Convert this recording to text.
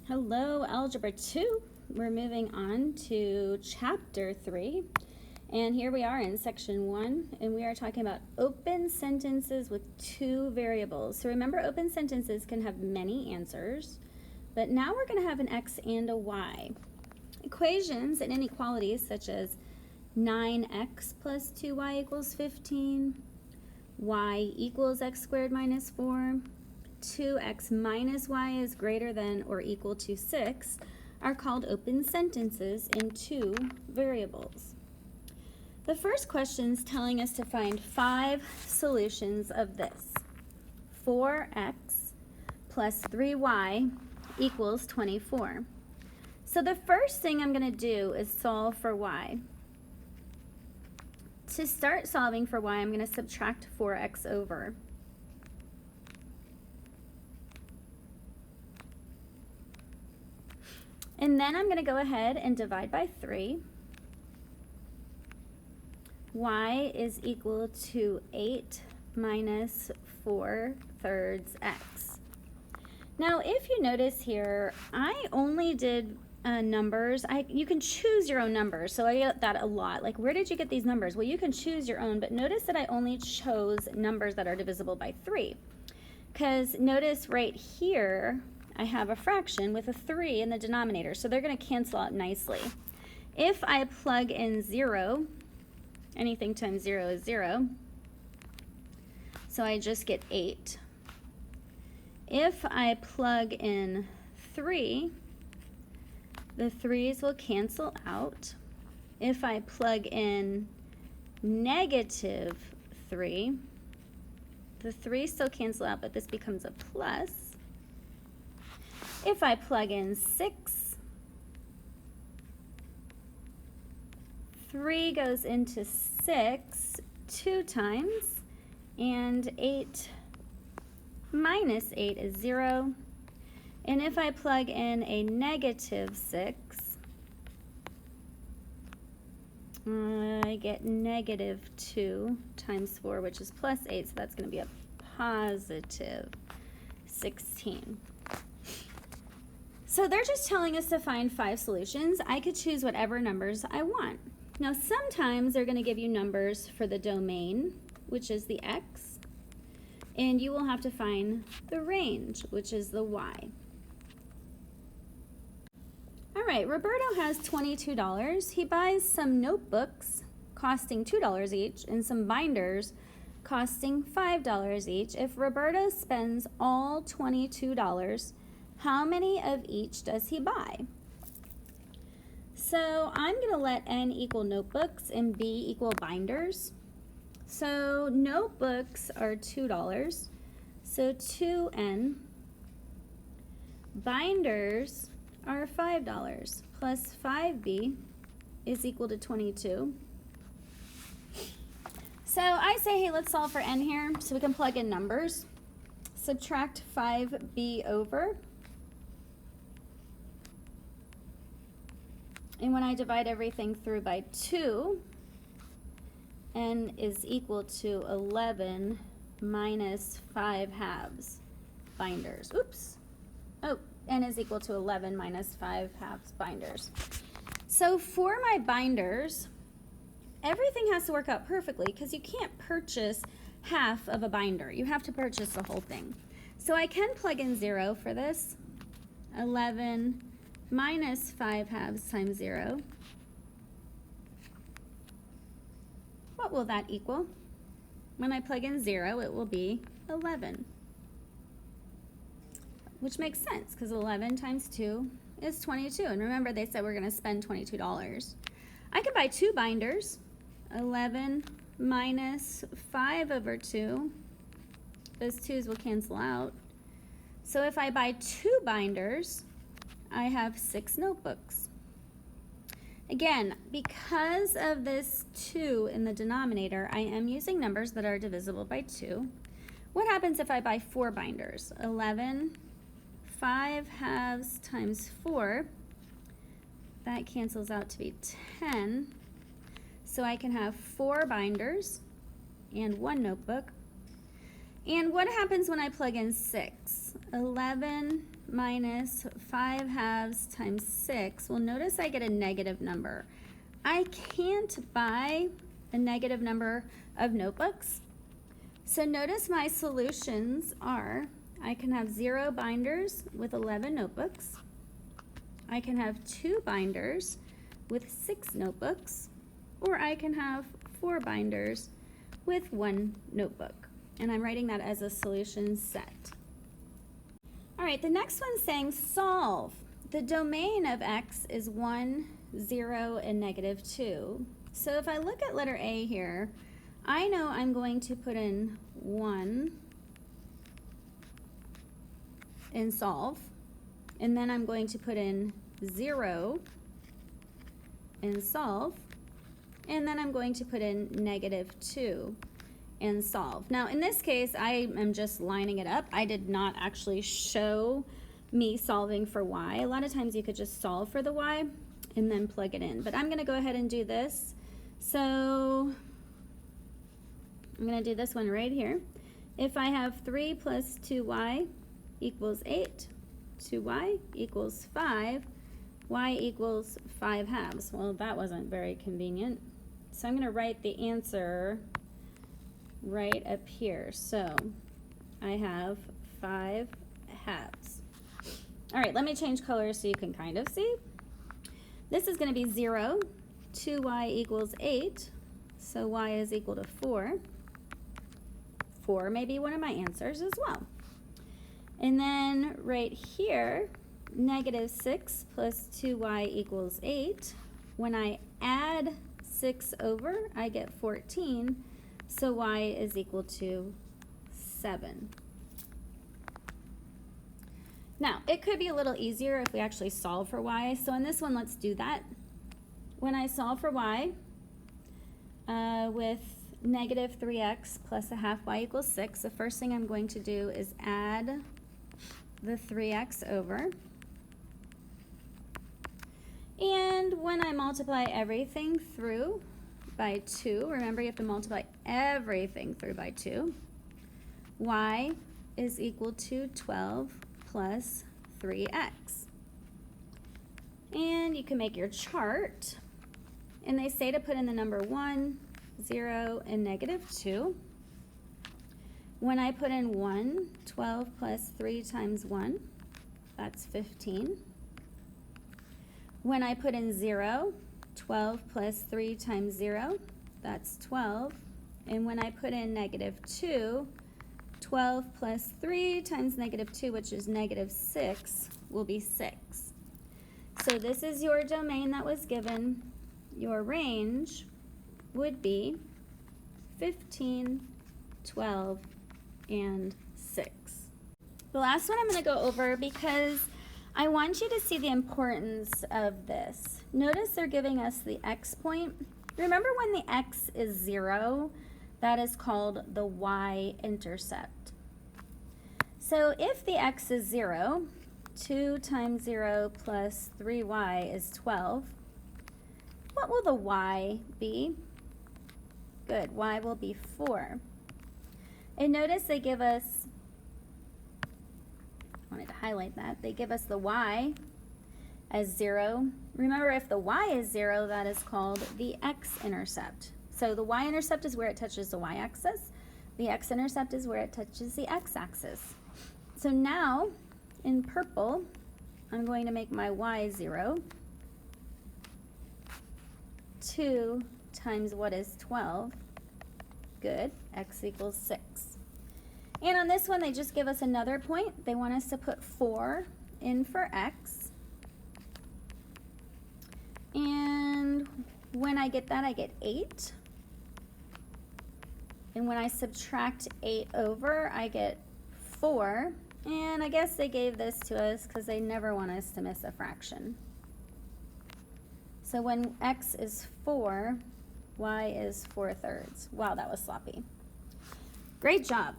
Hello, Algebra 2. We're moving on to Chapter 3. And here we are in Section 1, and we are talking about open sentences with two variables. So remember, open sentences can have many answers, but now we're going to have an x and a y. Equations and inequalities such as 9x plus 2y equals 15, y equals x squared minus 4, 2x minus y is greater than or equal to 6 are called open sentences in two variables. The first question is telling us to find 5 solutions of this. 4x plus 3y equals 24. So the first thing I'm going to do is solve for y. To start solving for y, I'm going to subtract 4x over. And then I'm going to go ahead and divide by 3. Y is equal to 8 minus 4/3 x. Now, if you notice here, I only did numbers. You can choose your own numbers, so I get that a lot. Like, where did you get these numbers? Well, you can choose your own, but notice that I only chose numbers that are divisible by 3. Because notice right here, I have a fraction with a 3 in the denominator, so they're going to cancel out nicely. If I plug in 0, anything times 0 is 0, so I just get 8. If I plug in 3, the 3's will cancel out. If I plug in negative 3, the 3's still cancel out, but this becomes a plus. If I plug in 6, 3 goes into 6 2 times, and 8 minus 8 is 0. And if I plug in a negative 6, I get negative 2 times 4, which is plus 8, so that's going to be a positive 16. So they're just telling us to find 5 solutions. I could choose whatever numbers I want. Now sometimes they're going to give you numbers for the domain, which is the x, and you will have to find the range, which is the y. All right, Roberto has $22. He buys some notebooks costing $2 each and some binders costing $5 each. If Roberto spends all $22, how many of each does he buy? So I'm going to let n equal notebooks and b equal binders. So notebooks are $2, so 2n. Binders are $5 plus 5b is equal to 22. So I say, hey, let's solve for n here so we can plug in numbers. Subtract 5b over. And when I divide everything through by 2, n is equal to 11 minus 5/2 binders. Oops. Oh, n is equal to 11 minus 5/2 binders. So for my binders, everything has to work out perfectly because you can't purchase half of a binder. You have to purchase the whole thing. So I can plug in 0 for this. 11 minus 5/2 times 0. What will that equal? When I plug in 0, it will be 11. Which makes sense because 11 times 2 is 22. And remember, they said we're going to spend $22. I can buy 2 binders. 11 minus 5 over 2. Those 2's will cancel out. So if I buy 2 binders, I have 6 notebooks. Again, because of this 2 in the denominator, I am using numbers that are divisible by 2. What happens if I buy 4 binders? 11 5/2 times 4, that cancels out to be 10. So I can have 4 binders and 1 notebook. And what happens when I plug in 6? 11 minus 5 halves times 6. Well, notice I get a negative number. I can't buy a negative number of notebooks. So notice my solutions are, I can have 0 binders with 11 notebooks. I can have 2 binders with 6 notebooks. Or I can have 4 binders with 1 notebook. And I'm writing that as a solution set. All right, the next one's saying solve. The domain of x is 1, 0, and -2. So if I look at letter A here, I know I'm going to put in 1 and solve. And then I'm going to put in 0 and solve. And then I'm going to put in -2 and solve. Now in this case, I am just lining it up. I did not actually show me solving for y. A lot of times you could just solve for the y and then plug it in. But I'm gonna go ahead and do this. So I'm gonna do this one right here. If I have 3 plus 2y equals 8, 2y equals 5, y equals 5 halves. Well, that wasn't very convenient. So I'm gonna write the answer right up here. So I have 5 halves. All right, let me change colors so you can kind of see. This is going to be 0. 2y equals 8. So y is equal to 4. 4 may be one of my answers as well. And then right here, -6 plus 2y equals 8. When I add 6 over, I get 14. So y is equal to 7. Now, it could be a little easier if we actually solve for y. So in this one, let's do that. When I solve for y, with -3x plus a half y equals 6, the first thing I'm going to do is add the 3x over. And when I multiply everything through by 2, remember you have to multiply everything through by 2, y is equal to 12 plus 3x. And you can make your chart, and they say to put in the number 1, 0, and -2. When I put in 1, 12 plus 3 times 1, that's 15. When I put in 0, 12 plus 3 times 0, that's 12. And when I put in -2, 12 plus 3 times -2, which is -6, will be 6. So this is your domain that was given. Your range would be 15, 12, and 6. The last one I'm going to go over because I want you to see the importance of this. Notice they're giving us the x point. Remember when the x is 0, that is called the y-intercept. So if the x is 0, 2 times 0 plus 3y is 12. What will the y be? Good, y will be 4. And notice they give us, I wanted to highlight that, they give us the y as 0. Remember, if the y is 0, that is called the x-intercept. So the y-intercept is where it touches the y-axis. The x-intercept is where it touches the x-axis. So now, in purple, I'm going to make my y 0. 2 times what is 12? Good, x equals 6. And on this one, they just give us another point. They want us to put 4 in for x. And when I get that, I get 8. And when I subtract 8 over, I get 4. And I guess they gave this to us because they never want us to miss a fraction. So when x is 4, y is 4/3. Wow, that was sloppy. Great job.